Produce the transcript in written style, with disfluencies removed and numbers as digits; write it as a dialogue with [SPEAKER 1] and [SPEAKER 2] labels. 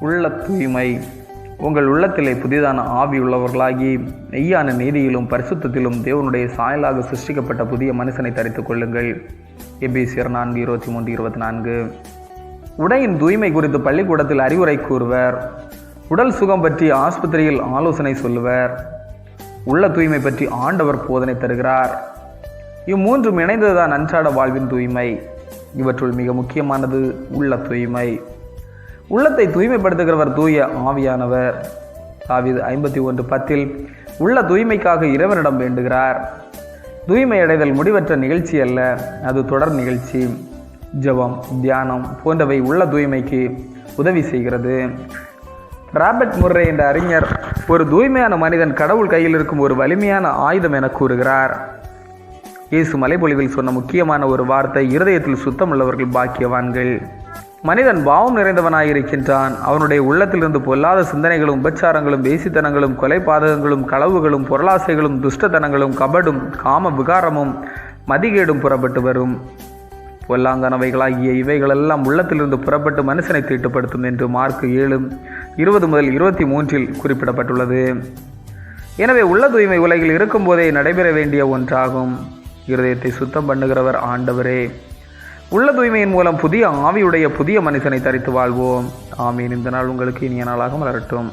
[SPEAKER 1] உள்ள தூய்மை. உங்கள் உள்ளத்திலே புதிதான ஆவி உள்ளவர்களாகி மெய்யான நீதியிலும் பரிசுத்தத்திலும் தேவனுடைய சாயலாக சிருஷ்டிக்கப்பட்ட புதிய மனுஷனை தரித்துக் கொள்ளுங்கள். எபேசியர் 4:23-24. உடையின் தூய்மை குறித்து பள்ளிக்கூடத்தில் அறிவுரை கூறுவர். உடல் சுகம் பற்றி ஆஸ்பத்திரியில் ஆலோசனை சொல்லுவர். உள்ள தூய்மை பற்றி ஆண்டவர் போதனை தருகிறார். இம்மூன்றும் இணைந்ததுதான் அன்றாட வாழ்வின் தூய்மை. இவற்றுள் மிக முக்கியமானது உள்ள தூய்மை. உள்ளத்தை தூய்மைப்படுத்துகிறவர் தூய ஆவியானவர். தாவீது 51:10 உள்ள தூய்மைக்காக இறைவனிடம் வேண்டுகிறார். தூய்மை அடைதல் முடிவற்ற நிகழ்ச்சி அல்ல, அது தொடர் நிகழ்ச்சி. ஜெபம், தியானம் போன்றவை உள்ள தூய்மைக்கு உதவி செய்கிறது. ராபர்ட் முர்ரே என்ற அறிஞர் ஒரு தூய்மையான மனிதன் கடவுள் கையில் இருக்கும் ஒரு வலிமையான ஆயுதம் என கூறுகிறார். இயேசு மலைப்பொழிவில் சொன்ன முக்கியமான ஒரு வார்த்தை, இருதயத்தில் சுத்தம் உள்ளவர்கள் பாக்கியவான்கள். மனிதன் பாவம் நிறைந்தவனாயிருக்கின்றான். அவனுடைய உள்ளத்திலிருந்து பொல்லாத சிந்தனைகளும் உபச்சாரங்களும் வேசித்தனங்களும் கொலைபாதகங்களும் களவுகளும் பொருளாசைகளும் துஷ்டத்தனங்களும் கபடும் காம விகாரமும் மதிகேடும் புறப்பட்டு வரும். பொல்லாங்கனவைகளாகிய இவைகளெல்லாம் உள்ளத்திலிருந்து புறப்பட்டு மனுஷனை தீட்டுப்படுத்தும் என்று மார்க் 7:20-23 குறிப்பிடப்பட்டுள்ளது. எனவே உள்ள தூய்மை உலகில் இருக்கும்போதே நடைபெற வேண்டிய ஒன்றாகும். இருதயத்தை சுத்தம் பண்ணுகிறவர் ஆண்டவரே. உள்ள தூய்மையின் மூலம் புதிய ஆவியுடைய புதிய மனுஷனை தரித்து வாழ்வோம். ஆமீன். இந்த நாள் உங்களுக்கு இனிய நாளாக மலரட்டும்.